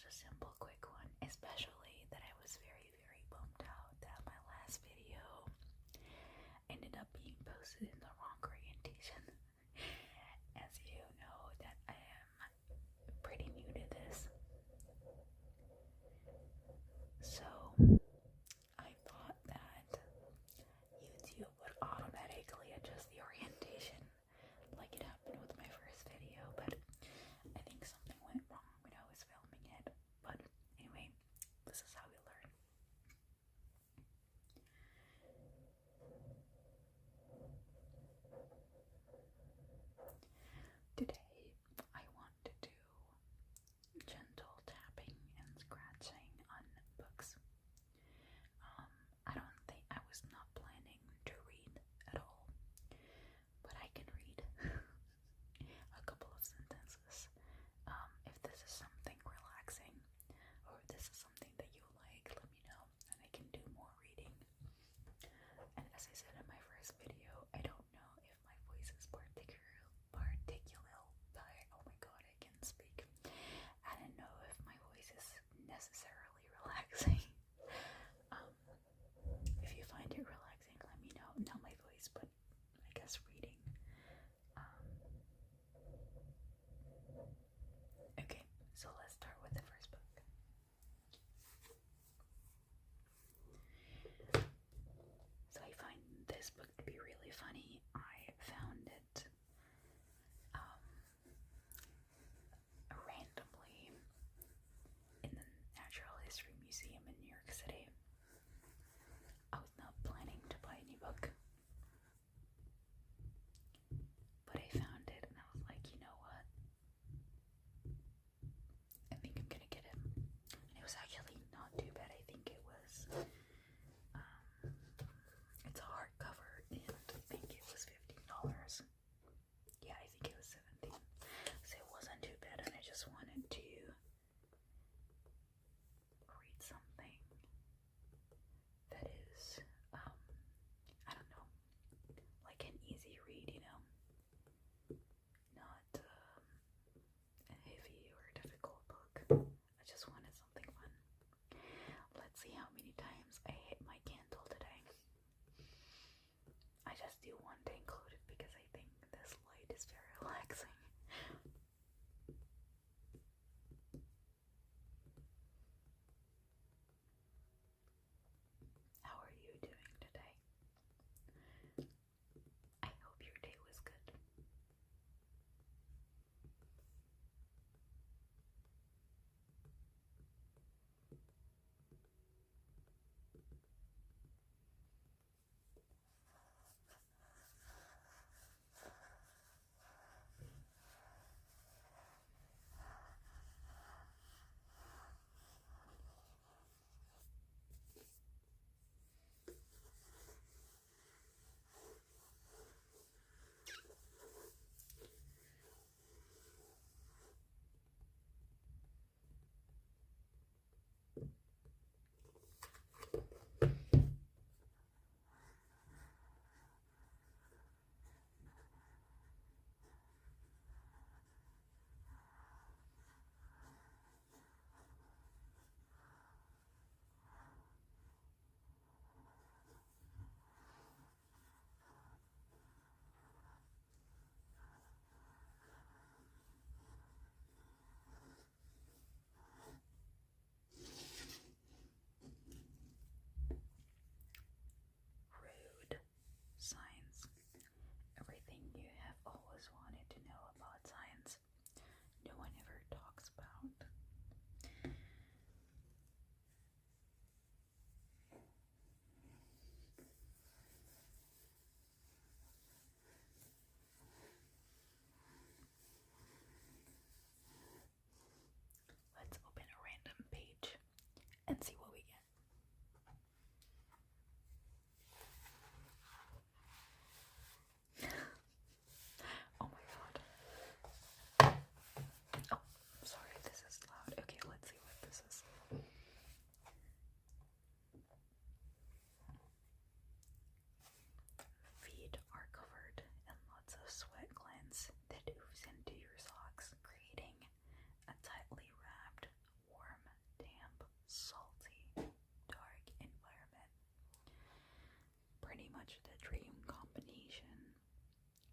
a simple, quick one, especially that I was very, very bummed out that my last video ended up being posted in the wrong orientation. As you know, that I am pretty new to this. So I thought that YouTube would automatically adjust the orientation like it happened with my first video, but I think something went wrong when I was filming it. But anyway, this is how we learn. Today, I want to do gentle tapping and scratching on books. salty, dark environment. Pretty much the dream combination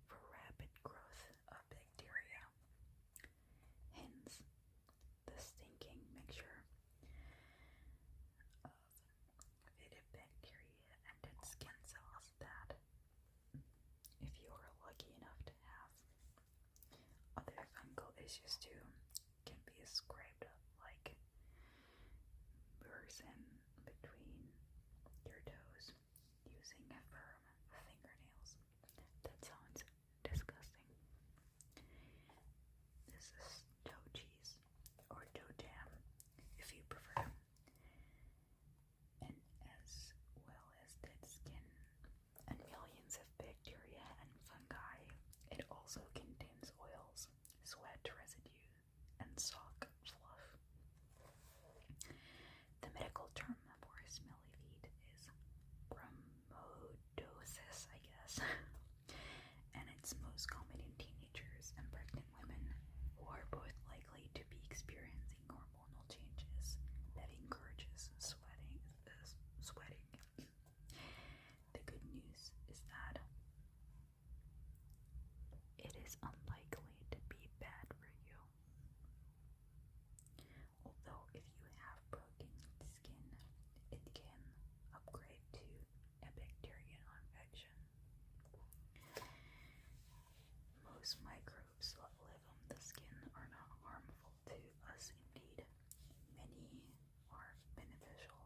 for rapid growth of bacteria. Hence, the stinking mixture of fetid bacteria and dead skin cells that, if you are lucky enough to have other fungal issues too, can be scraped up like burrs in between your toes using firm fingernails. That sounds disgusting. This is toe cheese, or toe jam, if you prefer, and as well as dead skin and millions of bacteria and fungi. It also contains oils, sweat residue, and sock fluff. The medical term for smelly feet is bromodosis, I guess, and it's most common in teenagers and pregnant women who are both likely to be experiencing hormonal changes that encourages sweating. The good news is that it is unlikely to be bad for you. Although if you have broken skin, it can upgrade to a bacterial infection. Most microbes that live on the skin are not harmful to us. Indeed, many are beneficial.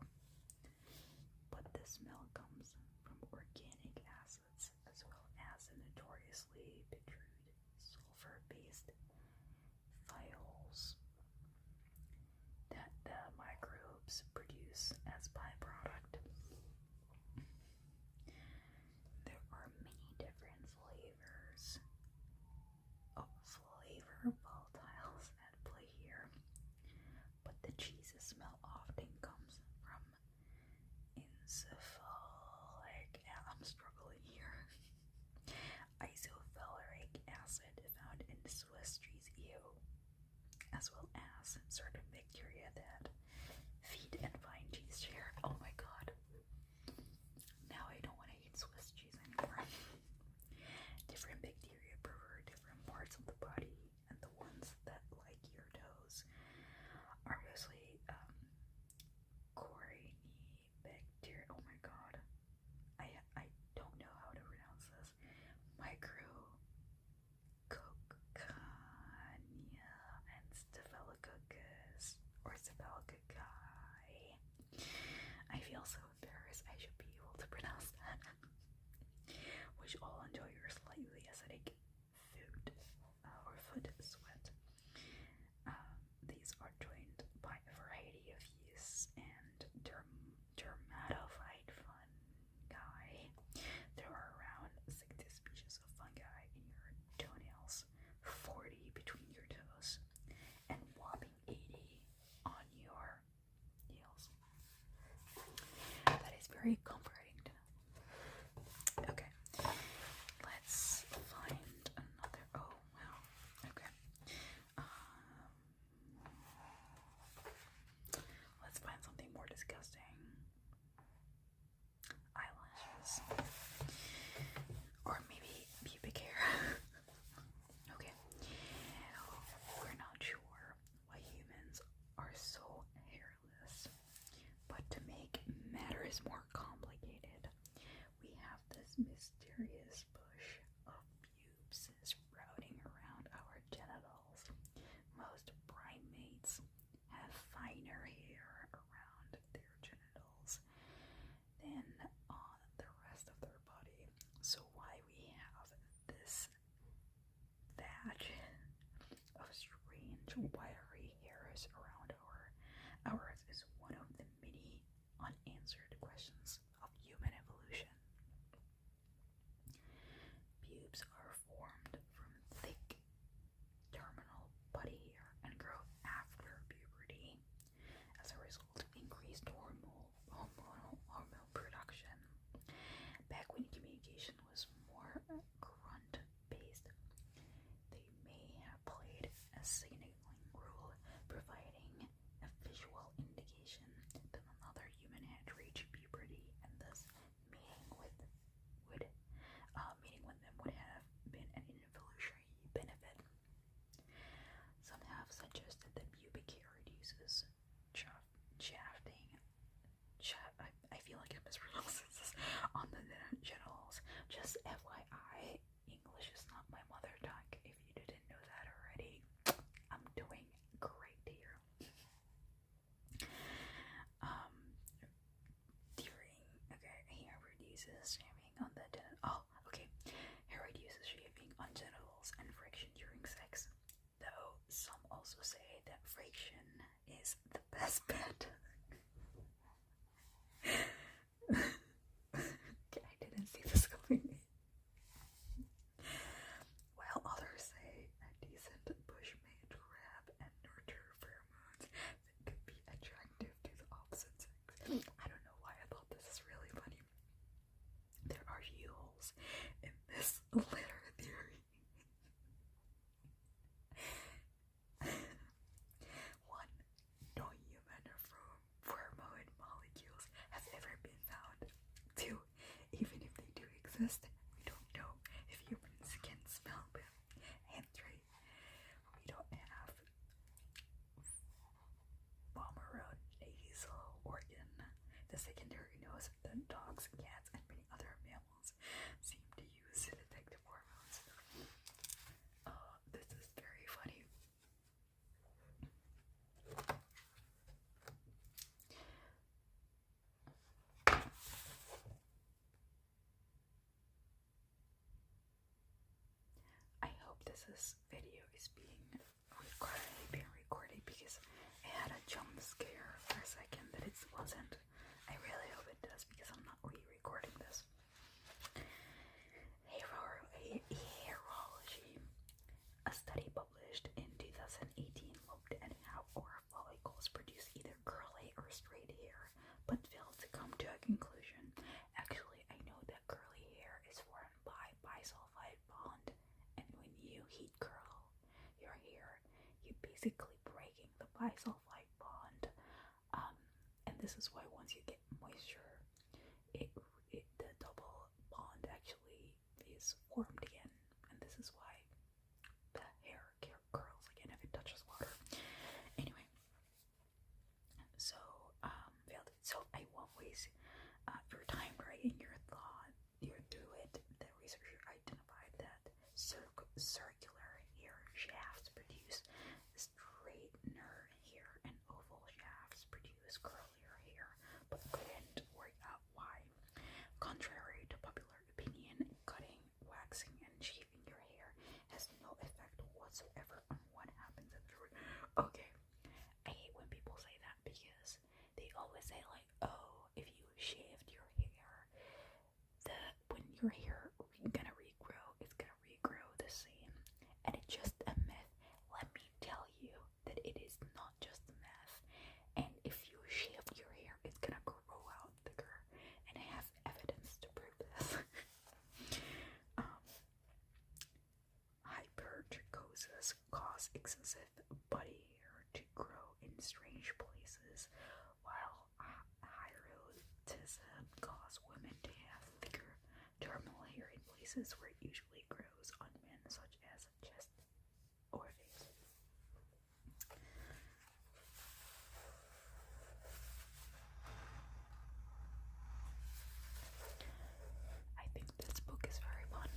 But the smell comes from organic acids as well as the notoriously putrid sulfur-based thiols that the microbes produce as byproduct. There are many different flavors of flavor volatiles at play here, but the cheesy smell often comes from I'm struggling here. Isovaleric acid found in Swiss cheese EU, as well as certain bacteria that feed and vine cheese share. Oh my god. Now I don't want to eat Swiss cheese anymore. Different bacteria prefer different parts of the body, and the ones that like your toes are mostly Corynebacteria. Oh my god. I don't know how to pronounce this. Micrococania and Staphylococcus or Staphylococci. I feel so embarrassed. I should be able to pronounce that. Which all enjoy your slightly acidic food or foot sweat. These are joined by a variety of yeasts and dermatophyte fungi. There are around 60 species of fungi in your toenails, 40 between your toes, and whopping 80 on your heels. That is very comforting to know. Okay, let's find another. Oh, wow. Okay. Let's find something more disgusting. Eyelashes. Or maybe pubic hair. Okay. We're not sure why humans are so hairless. But to make matters more complicated, we have this mysterious bush of pubes sprouting around our genitals. Most primates have finer hair around their genitals than on the rest of their body. So why we have this thatch of strange wiry hairs around ours is one of the many unanswered questions exist. We don't know if humans can smell them. And 3, we don't have vomeronasal organ, the secondary nose that dogs, cats, and many other mammals seem to use to detect hormones. This is very funny. I hope this video is being recorded because I had a jump scare for a second that it wasn't. I really hope it does because I'm not re-recording this. Hairology. A study published in 2018 looked at how oral follicles produce either curly or straight hair, but failed to come to a conclusion. Actually, I know that curly hair is formed by bisulfite bond, and when you heat curl your hair, you're basically breaking the bisulfite bond. And this is why once you get moisture, the double bond actually is formed again, and this is why the hair curls again if it touches water. Anyway, so I won't waste your time writing your thought. You're through it. The researcher identified that circular hair shafts produce straightener hair and oval shafts produce curlier hair, but couldn't work out why. Contrary to popular opinion, cutting, waxing, and shaving your hair has no effect whatsoever on what happens at the root. Okay, I hate when people say that because they always say like, oh, if you shaved your hair, when your hair gonna regrow, it's gonna regrow the same, and it's just a myth. Let me tell you that it is not just a myth. And if you shaved your hair, it's gonna grow out thicker, and I have evidence to prove this. Hypertrichosis cause excessive body hair to grow in strange places, while hirsutism cause women to have thicker dermal hair in places where it usually grows on men, such as chest or face. I think this book is very fun.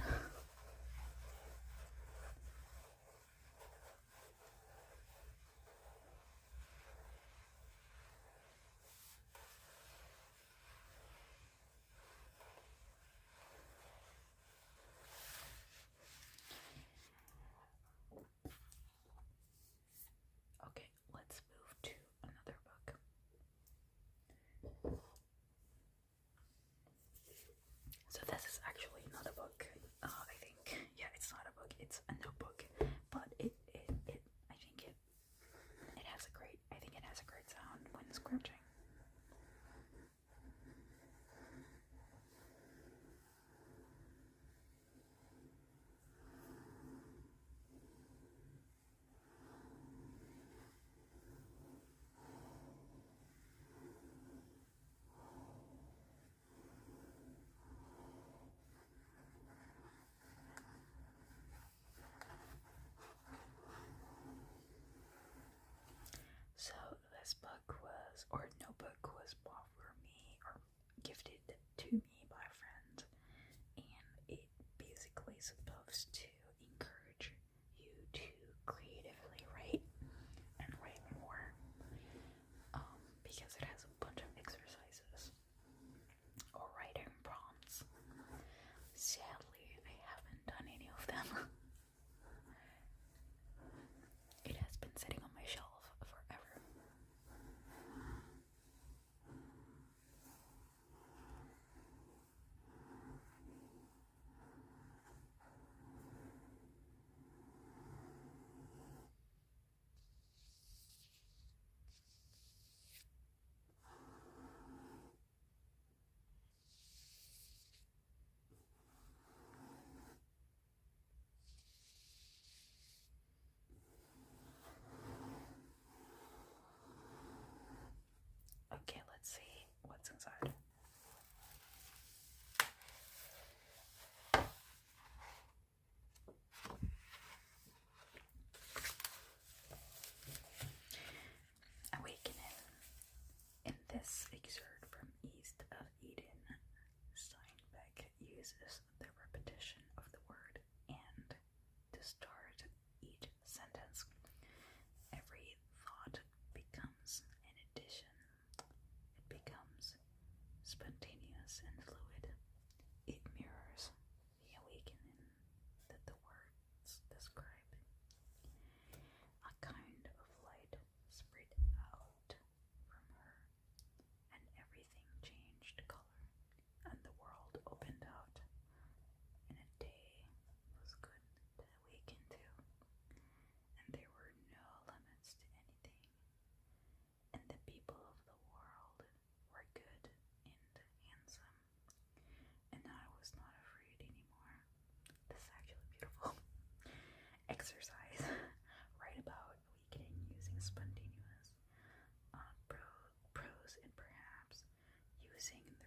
using